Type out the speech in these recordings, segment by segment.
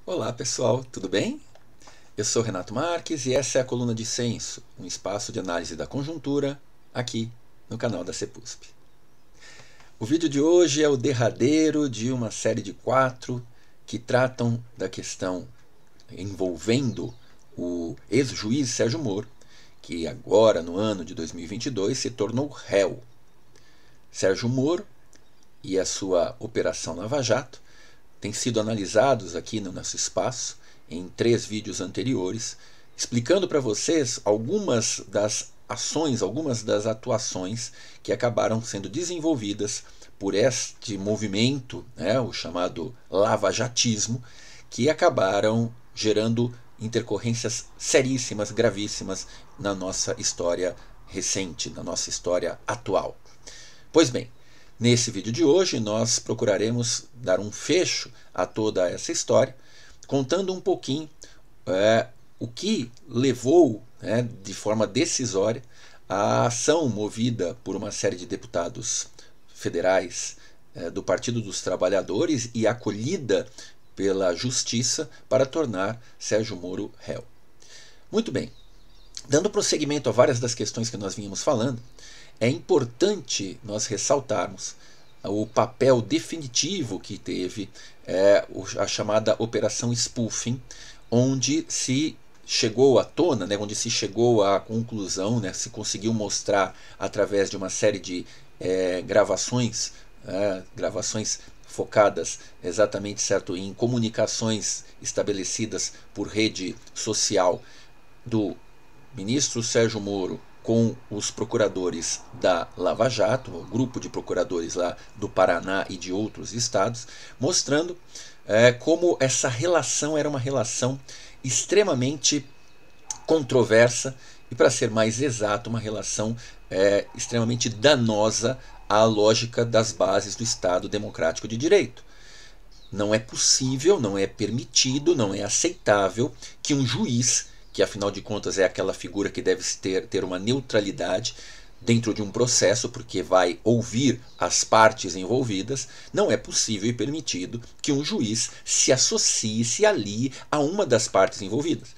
Olá pessoal, tudo bem? Eu sou Renato Marques e essa é a Coluna de Censo, um espaço de análise da conjuntura aqui no canal da CEPUSP. O vídeo de hoje é o derradeiro de uma série de 4 que tratam da questão envolvendo o ex-juiz Sérgio Moro, que agora no ano de 2022 se tornou réu. Sérgio Moro e a sua Operação Lava Jato têm sido analisados aqui no nosso espaço em 3 vídeos anteriores, explicando para vocês algumas das ações, algumas das atuações que acabaram sendo desenvolvidas por este movimento, o chamado lavajatismo, que acabaram gerando intercorrências seríssimas, gravíssimas na nossa história recente, na nossa história atual. Pois bem, nesse vídeo de hoje nós procuraremos dar um fecho a toda essa história, contando um pouquinho o que levou de forma decisória a ação movida por uma série de deputados federais do Partido dos Trabalhadores e acolhida pela Justiça para tornar Sérgio Moro réu. Muito bem, dando prosseguimento a várias das questões que nós vínhamos falando, é importante nós ressaltarmos o papel definitivo que teve a chamada Operação Spoofing, onde se chegou à tona, onde se chegou à conclusão, se conseguiu mostrar através de uma série de gravações focadas exatamente em comunicações estabelecidas por rede social do ministro Sérgio Moro com os procuradores da Lava Jato, o grupo de procuradores lá do Paraná e de outros estados, mostrando como essa relação era uma relação extremamente controversa e, para ser mais exato, uma relação extremamente danosa à lógica das bases do Estado Democrático de Direito. Não é possível, não é permitido, não é aceitável que um juiz, que afinal de contas é aquela figura que deve ter uma neutralidade dentro de um processo, porque vai ouvir as partes envolvidas, não é possível e permitido que um juiz se associe, se alie a uma das partes envolvidas.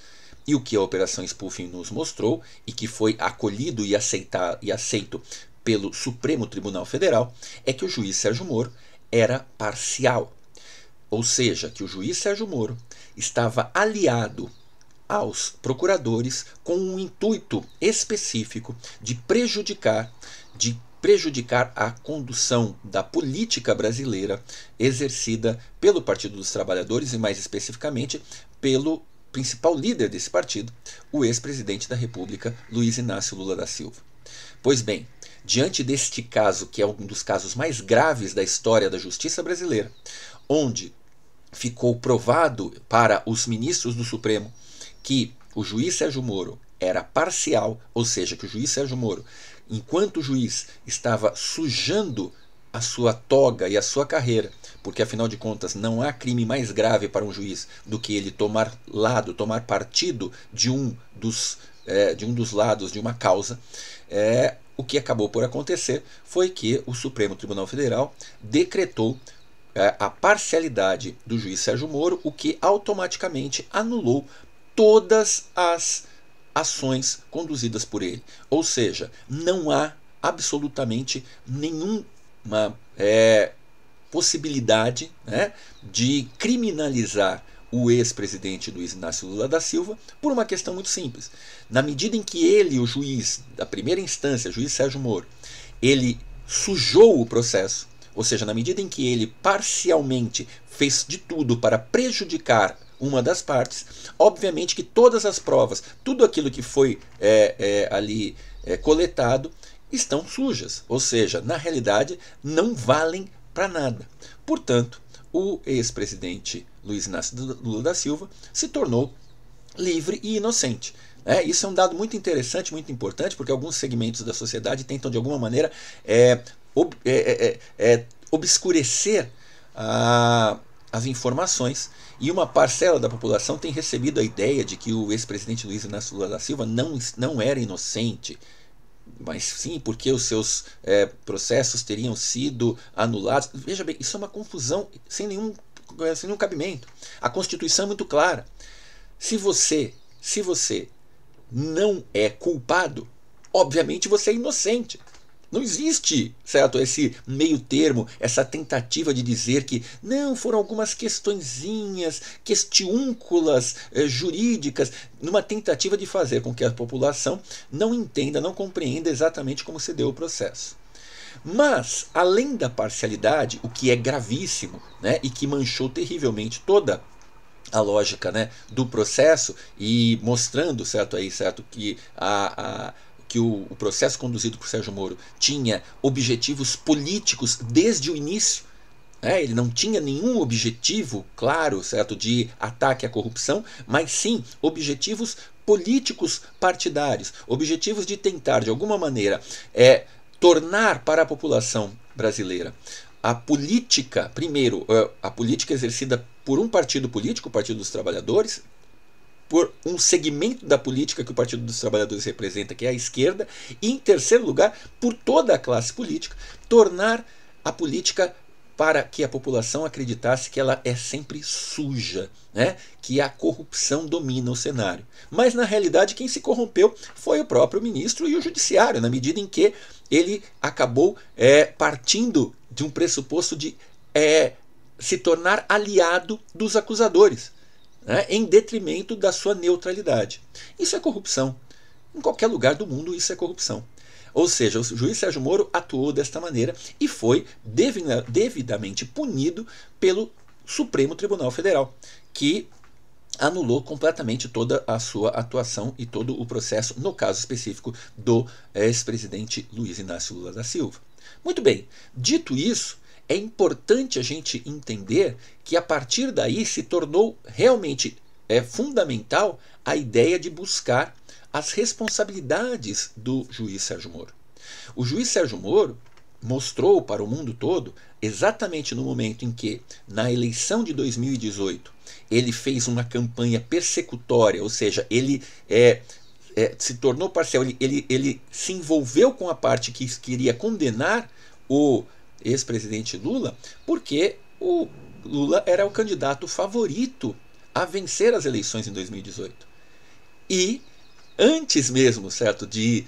E o que a Operação Spoofing nos mostrou, e que foi acolhido e aceito pelo Supremo Tribunal Federal, é que o juiz Sérgio Moro era parcial. Ou seja, que o juiz Sérgio Moro estava aliado aos procuradores com um intuito específico de prejudicar a condução da política brasileira exercida pelo Partido dos Trabalhadores e, mais especificamente, pelo principal líder desse partido, o ex-presidente da República, Luiz Inácio Lula da Silva. Pois bem, diante deste caso, que é um dos casos mais graves da história da justiça brasileira, onde ficou provado para os ministros do Supremo que o juiz Sérgio Moro era parcial, ou seja, que o juiz Sérgio Moro, enquanto juiz, estava sujando a sua toga e a sua carreira, porque afinal de contas não há crime mais grave para um juiz do que ele tomar partido de um dos lados de uma causa. O que acabou por acontecer foi que o Supremo Tribunal Federal decretou a parcialidade do juiz Sérgio Moro, o que automaticamente anulou todas as ações conduzidas por ele. Ou seja, não há absolutamente nenhuma possibilidade de criminalizar o ex-presidente Luiz Inácio Lula da Silva por uma questão muito simples. Na medida em que ele, o juiz da primeira instância, o juiz Sérgio Moro, ele sujou o processo, ou seja, na medida em que ele parcialmente fez de tudo para prejudicar uma das partes, obviamente que todas as provas, tudo aquilo que foi ali coletado, estão sujas, ou seja, na realidade não valem para nada. Portanto, o ex-presidente Luiz Inácio Lula da Silva se tornou livre e inocente. Isso é um dado muito interessante, muito importante, porque alguns segmentos da sociedade tentam de alguma maneira obscurecer as informações, e uma parcela da população tem recebido a ideia de que o ex-presidente Luiz Inácio Lula da Silva não era inocente, mas sim porque os seus processos teriam sido anulados. Veja bem, isso é uma confusão sem nenhum nenhum cabimento. A Constituição é muito clara. Se você não é culpado, obviamente você é inocente. Não existe, certo, esse meio termo, essa tentativa de dizer que não, foram algumas questõezinhas, questiúnculas jurídicas, numa tentativa de fazer com que a população não entenda, não compreenda exatamente como se deu o processo. Mas, além da parcialidade, o que é gravíssimo, né, e que manchou terrivelmente toda a lógica, né, do processo, e mostrando, certo, que o processo conduzido por Sérgio Moro tinha objetivos políticos desde o início, né? Ele não tinha nenhum objetivo claro, certo, de ataque à corrupção, mas sim objetivos políticos partidários, objetivos de tentar, de alguma maneira, tornar para a população brasileira a política, primeiro, a política exercida por um partido político, o Partido dos Trabalhadores, por um segmento da política que o Partido dos Trabalhadores representa, que é a esquerda, e, em terceiro lugar, por toda a classe política, tornar a política para que a população acreditasse que ela é sempre suja, né? Que a corrupção domina o cenário. Mas, na realidade, quem se corrompeu foi o próprio ministro e o judiciário, na medida em que ele acabou partindo de um pressuposto de se tornar aliado dos acusadores, né, em detrimento da sua neutralidade. Isso é corrupção. Em qualquer lugar do mundo isso é corrupção. Ou seja, o juiz Sérgio Moro atuou desta maneira e foi devidamente punido pelo Supremo Tribunal Federal, que anulou completamente toda a sua atuação e todo o processo, no caso específico do ex-presidente Luiz Inácio Lula da Silva. Muito bem, dito isso, é importante a gente entender que a partir daí se tornou realmente fundamental a ideia de buscar as responsabilidades do juiz Sérgio Moro. O juiz Sérgio Moro mostrou para o mundo todo, exatamente no momento em que, na eleição de 2018, ele fez uma campanha persecutória, ou seja, ele se tornou parcial, ele se envolveu com a parte que queria condenar o ex-presidente Lula, porque o Lula era o candidato favorito a vencer as eleições em 2018. E antes mesmo, certo, de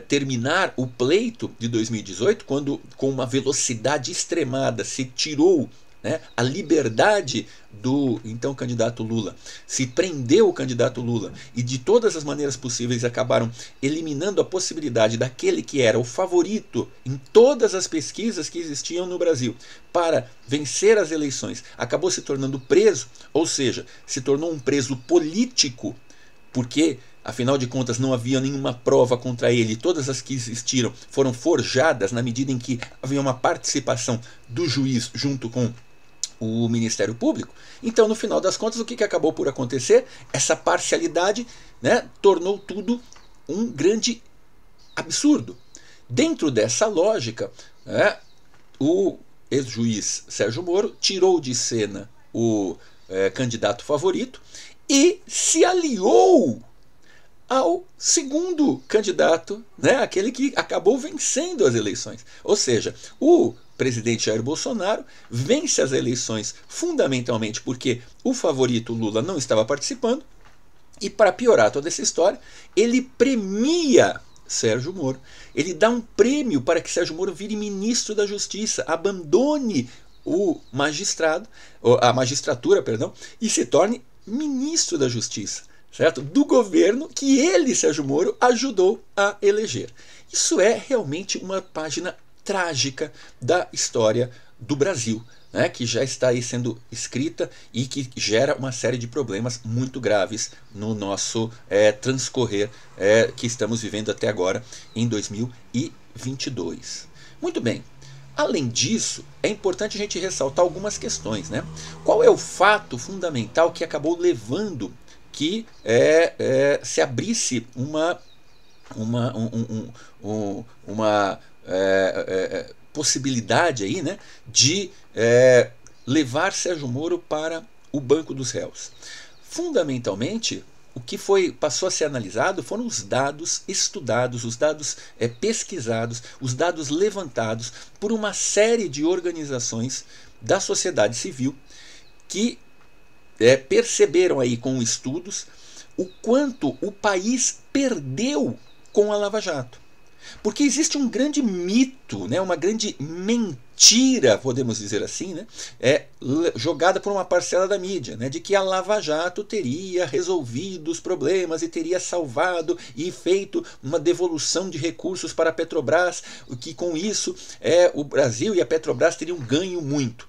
terminar o pleito de 2018, quando com uma velocidade extremada se tirou, né, a liberdade do então candidato Lula, se prendeu o candidato Lula e de todas as maneiras possíveis acabaram eliminando a possibilidade daquele que era o favorito em todas as pesquisas que existiam no Brasil para vencer as eleições, acabou se tornando preso, ou seja, se tornou um preso político, porque afinal de contas não havia nenhuma prova contra ele, todas as que existiram foram forjadas na medida em que havia uma participação do juiz junto com o Ministério Público. Então, no final das contas, o que acabou por acontecer? Essa parcialidade, né, tornou tudo um grande absurdo. Dentro dessa lógica, né, o ex-juiz Sérgio Moro tirou de cena o candidato favorito e se aliou ao segundo candidato, né, aquele que acabou vencendo as eleições. Ou seja, o presidente Jair Bolsonaro vence as eleições fundamentalmente porque o favorito Lula não estava participando, e para piorar toda essa história, ele premia Sérgio Moro. Ele dá um prêmio para que Sérgio Moro vire ministro da Justiça, abandone a magistratura, e se torne ministro da Justiça, certo? Do governo que ele, Sérgio Moro, ajudou a eleger. Isso é realmente uma página trágica da história do Brasil, né, que já está aí sendo escrita e que gera uma série de problemas muito graves no nosso transcorrer que estamos vivendo até agora em 2022. Muito bem. Além disso, é importante a gente ressaltar algumas questões, né? Qual é o fato fundamental que acabou levando que se abrisse uma possibilidade aí, né, de levar Sérgio Moro para o banco dos réus? Fundamentalmente, o que passou a ser analisado foram os dados estudados, os dados pesquisados, os dados levantados por uma série de organizações da sociedade civil que perceberam aí com estudos o quanto o país perdeu com a Lava Jato. Porque existe um grande mito, né, uma grande mentira, podemos dizer assim, né, jogada por uma parcela da mídia, né, de que a Lava Jato teria resolvido os problemas e teria salvado e feito uma devolução de recursos para a Petrobras, que com isso o Brasil e a Petrobras teriam ganho muito.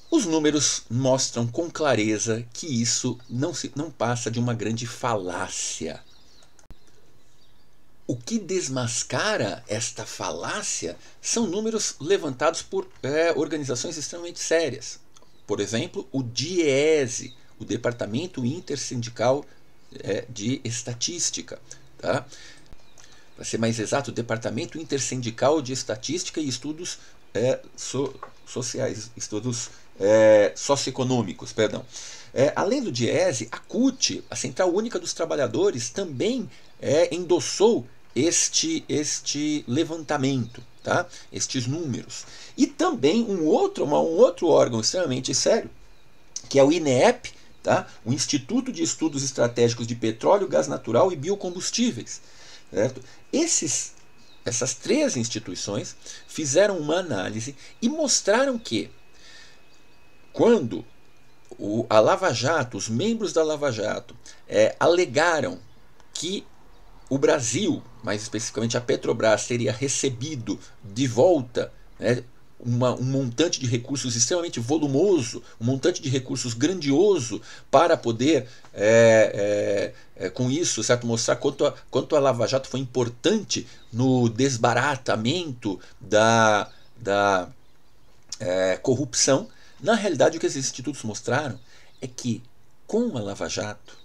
Os números mostram com clareza que isso não passa de uma grande falácia. O que desmascara esta falácia são números levantados por organizações extremamente sérias. Por exemplo, o DIEESE, o Departamento Intersindical de Estatística. Tá? Para ser mais exato, o Departamento Intersindical de Estatística e Estudos Sociais, Estudos Socioeconômicos, perdão. Além do DIEESE, a CUT, a Central Única dos Trabalhadores, também endossou este levantamento, tá? Estes números. E também um outro órgão extremamente sério, que é o INEP, tá? O Instituto de Estudos Estratégicos de Petróleo, Gás Natural e Biocombustíveis. Certo? Essas três instituições fizeram uma análise e mostraram que quando a Lava Jato, os membros da Lava Jato, alegaram que o Brasil, mais especificamente a Petrobras, teria recebido de volta um montante de recursos extremamente volumoso, um montante de recursos grandioso para poder, com isso, certo, mostrar quanto a Lava Jato foi importante no desbaratamento da corrupção. Na realidade, o que esses institutos mostraram é que com a Lava Jato,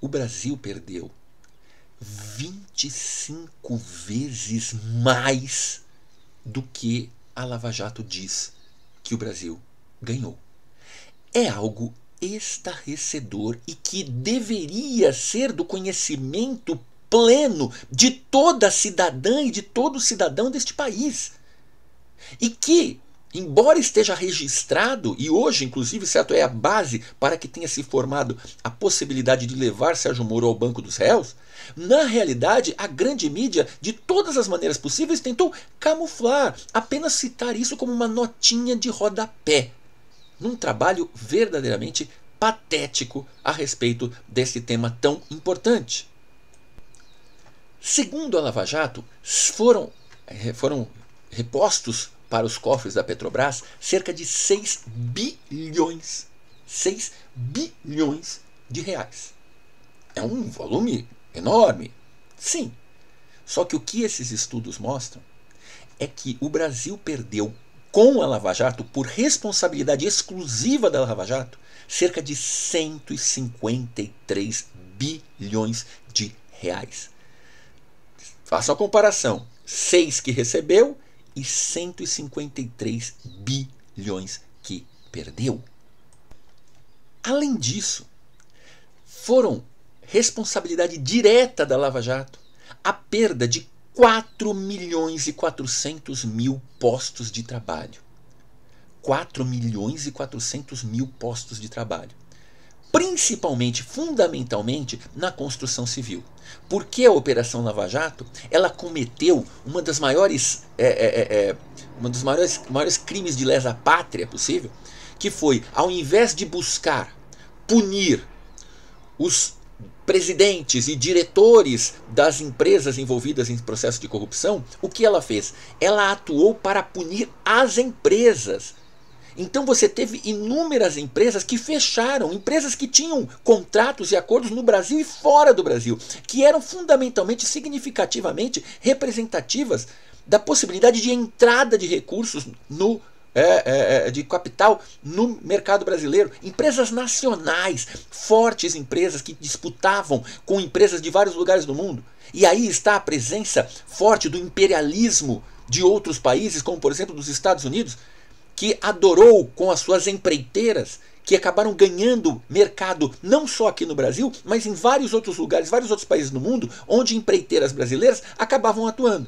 o Brasil perdeu 25 vezes mais do que a Lava Jato diz que o Brasil ganhou. É algo estarrecedor e que deveria ser do conhecimento pleno de toda cidadã e de todo cidadão deste país. E que, embora esteja registrado, e hoje, inclusive, certo, é a base para que tenha se formado a possibilidade de levar Sérgio Moro ao banco dos réus, na realidade, a grande mídia, de todas as maneiras possíveis, tentou camuflar, apenas citar isso como uma notinha de rodapé, num trabalho verdadeiramente patético a respeito desse tema tão importante. Segundo a Lava Jato, foram repostos para os cofres da Petrobras cerca de 6 bilhões de reais. É um volume enorme, sim. Só que o que esses estudos mostram é que o Brasil perdeu com a Lava Jato, por responsabilidade exclusiva da Lava Jato, cerca de 153 bilhões de reais. Faça a comparação. 6 que recebeu e 153 bilhões que perdeu. Além disso, foram responsabilidade direta da Lava Jato a perda de 4.400.000 postos de trabalho. 4.400.000 postos de trabalho. Principalmente, fundamentalmente, na construção civil. Porque a Operação Lava Jato, ela cometeu uma dos maiores crimes de lesa pátria possível, que foi, ao invés de buscar punir os presidentes e diretores das empresas envolvidas em processo de corrupção, o que ela fez? Ela atuou para punir as empresas. Então você teve inúmeras empresas que fecharam, empresas que tinham contratos e acordos no Brasil e fora do Brasil, que eram fundamentalmente, significativamente representativas da possibilidade de entrada de recursos de capital no mercado brasileiro. Empresas nacionais, fortes empresas que disputavam com empresas de vários lugares do mundo. E aí está a presença forte do imperialismo de outros países, como por exemplo dos Estados Unidos, que adorou com as suas empreiteiras, que acabaram ganhando mercado não só aqui no Brasil, mas em vários outros lugares, vários outros países do mundo, onde empreiteiras brasileiras acabavam atuando.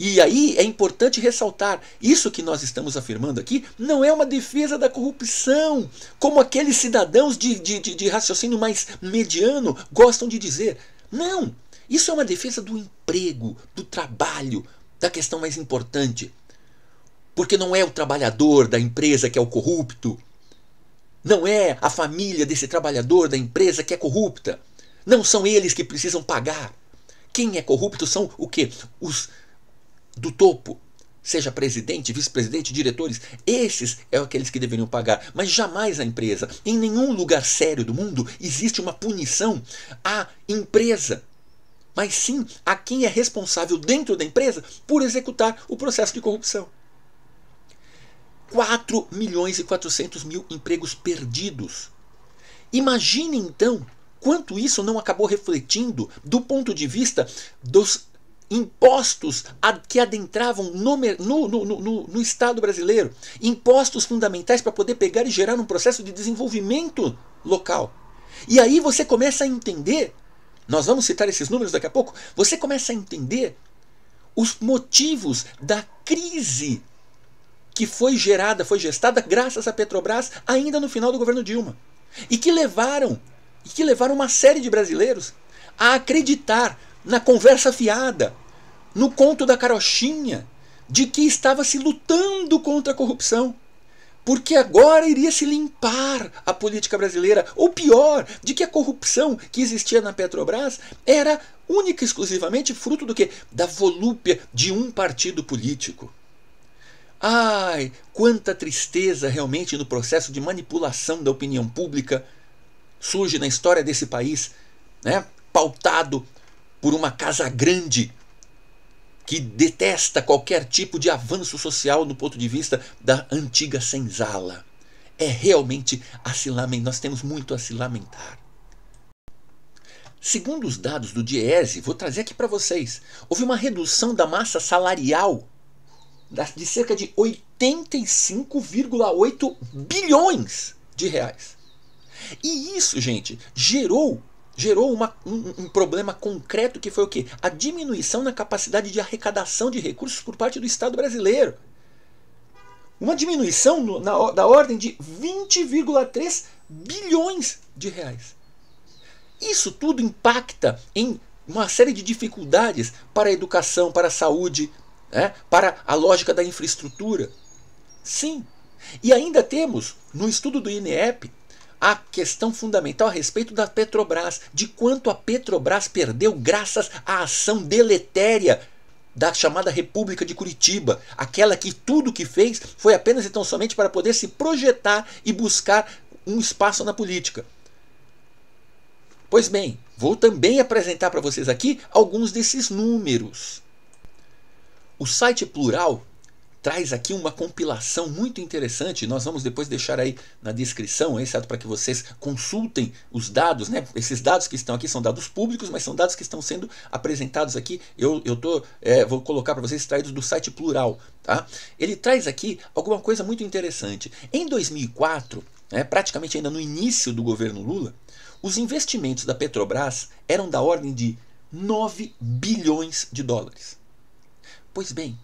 E aí é importante ressaltar, isso que nós estamos afirmando aqui não é uma defesa da corrupção, como aqueles cidadãos de raciocínio mais mediano gostam de dizer. Não, isso é uma defesa do emprego, do trabalho, da questão mais importante. Porque não é o trabalhador da empresa que é o corrupto. Não é a família desse trabalhador da empresa que é corrupta. Não são eles que precisam pagar. Quem é corrupto são o quê? Os do topo. Seja presidente, vice-presidente, diretores. Esses são aqueles que deveriam pagar. Mas jamais a empresa. Em nenhum lugar sério do mundo existe uma punição à empresa. Mas sim a quem é responsável dentro da empresa por executar o processo de corrupção. 4.400.000 empregos perdidos. Imagine então quanto isso não acabou refletindo do ponto de vista dos impostos que adentravam no Estado brasileiro. Impostos fundamentais para poder pegar e gerar um processo de desenvolvimento local. E aí você começa a entender, nós vamos citar esses números daqui a pouco, você começa a entender os motivos da crise que foi gestada graças à Petrobras ainda no final do governo Dilma. E que levaram uma série de brasileiros a acreditar na conversa fiada, no conto da carochinha, de que estava se lutando contra a corrupção. Porque agora iria se limpar a política brasileira. Ou pior, de que a corrupção que existia na Petrobras era única e exclusivamente fruto do quê? Da volúpia de um partido político. Ai, quanta tristeza realmente no processo de manipulação da opinião pública surge na história desse país, né? Pautado por uma casa grande que detesta qualquer tipo de avanço social no ponto de vista da antiga senzala. É realmente a se lamentar, nós temos muito a se lamentar. Segundo os dados do Diese, vou trazer aqui para vocês, houve uma redução da massa salarial de cerca de 85,8 bilhões de reais. E isso, gente, gerou um problema concreto que foi o quê? A diminuição na capacidade de arrecadação de recursos por parte do Estado brasileiro. Uma diminuição da ordem de 20,3 bilhões de reais. Isso tudo impacta em uma série de dificuldades para a educação, para a saúde, para a lógica da infraestrutura. Sim. E ainda temos, no estudo do INEP, a questão fundamental a respeito da Petrobras, de quanto a Petrobras perdeu graças à ação deletéria da chamada República de Curitiba, aquela que tudo que fez foi apenas e tão somente para poder se projetar e buscar um espaço na política. Pois bem, vou também apresentar para vocês aqui alguns desses números. O site Plural traz aqui uma compilação muito interessante, nós vamos depois deixar aí na descrição, certo? Para que vocês consultem os dados, né? Esses dados que estão aqui são dados públicos, mas são dados que estão sendo apresentados aqui, vou colocar para vocês extraídos do site Plural. Tá? Ele traz aqui alguma coisa muito interessante. Em 2004, praticamente ainda no início do governo Lula, os investimentos da Petrobras eram da ordem de 9 bilhões de dólares. Pois bem,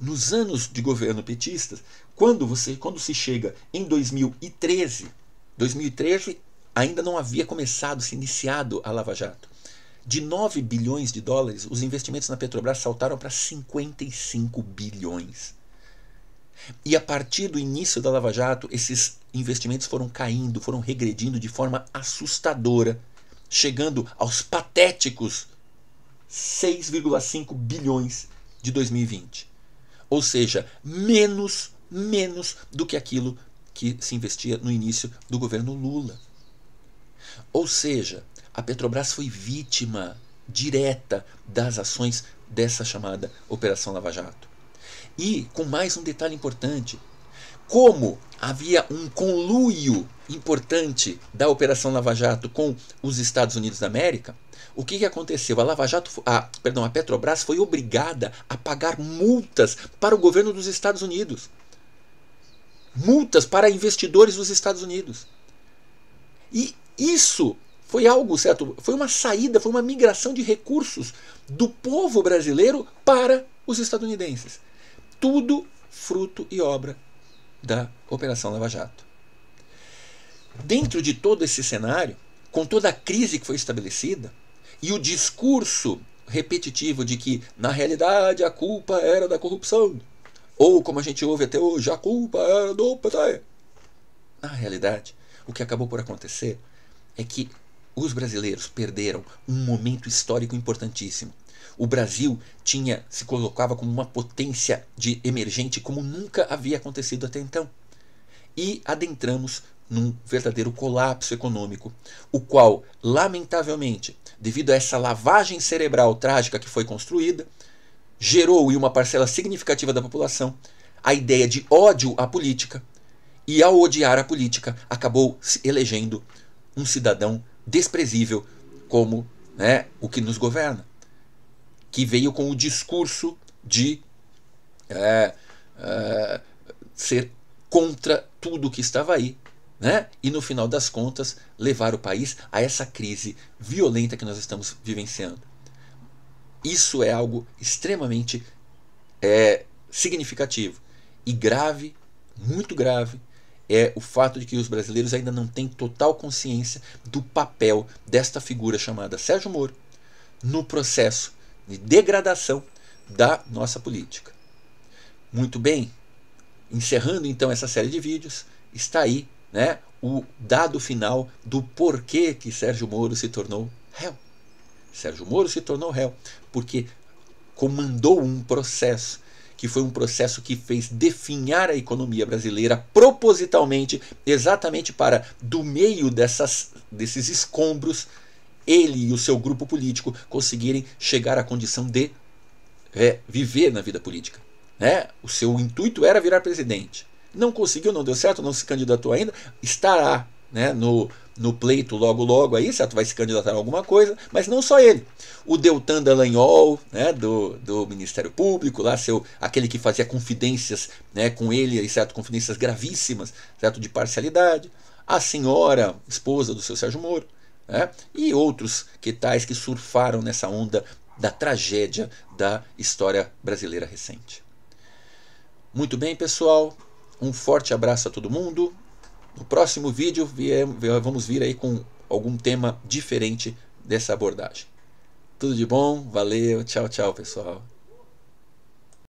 nos anos de governo petista, quando se chega em 2013 ainda não havia se iniciado a Lava Jato. De 9 bilhões de dólares, os investimentos na Petrobras saltaram para 55 bilhões. E a partir do início da Lava Jato, esses investimentos foram caindo, foram regredindo de forma assustadora, chegando aos patéticos 6,5 bilhões de 2020. Ou seja, menos do que aquilo que se investia no início do governo Lula. Ou seja, a Petrobras foi vítima direta das ações dessa chamada Operação Lava Jato. E com mais um detalhe importante, como havia um conluio importante da Operação Lava Jato com os Estados Unidos da América, o que aconteceu? A Petrobras foi obrigada a pagar multas para o governo dos Estados Unidos. Multas para investidores dos Estados Unidos. E isso foi algo, certo? Foi uma saída, foi uma migração de recursos do povo brasileiro para os estadunidenses. Tudo fruto e obra da Operação Lava Jato. Dentro de todo esse cenário, com toda a crise que foi estabelecida, e o discurso repetitivo de que, na realidade, a culpa era da corrupção, ou, como a gente ouve até hoje, a culpa era do PT. Na realidade, o que acabou por acontecer é que os brasileiros perderam um momento histórico importantíssimo. O Brasil se colocava como uma potência emergente como nunca havia acontecido até então. E adentramos num verdadeiro colapso econômico, o qual, lamentavelmente, devido a essa lavagem cerebral trágica que foi construída, gerou em uma parcela significativa da população a ideia de ódio à política, e ao odiar a política acabou se elegendo um cidadão desprezível como o que nos governa, que veio com o discurso de ser contra tudo que estava aí, e no final das contas levar o país a essa crise violenta que nós estamos vivenciando. Isso é algo extremamente significativo e grave, muito grave, é o fato de que os brasileiros ainda não têm total consciência do papel desta figura chamada Sérgio Moro no processo de degradação da nossa política. Muito bem, encerrando então essa série de vídeos, está aí o dado final do porquê que Sérgio Moro se tornou réu. Sérgio Moro se tornou réu porque comandou um processo que foi um processo que fez definhar a economia brasileira propositalmente, exatamente para, do meio desses escombros, ele e o seu grupo político conseguirem chegar à condição de viver na vida política. O seu intuito era virar presidente. Não conseguiu, não deu certo, não se candidatou ainda, estará no pleito logo aí, certo? Vai se candidatar a alguma coisa, mas não só ele. O Deltan Dallagnol, do Ministério Público, lá, aquele que fazia confidências com ele, certo? Confidências gravíssimas, certo? De parcialidade. A senhora, esposa do seu Sérgio Moro, e outros que surfaram nessa onda da tragédia da história brasileira recente. Muito bem, pessoal. Um forte abraço a todo mundo. No próximo vídeo vamos vir aí com algum tema diferente dessa abordagem. Tudo de bom, valeu, tchau, tchau, pessoal.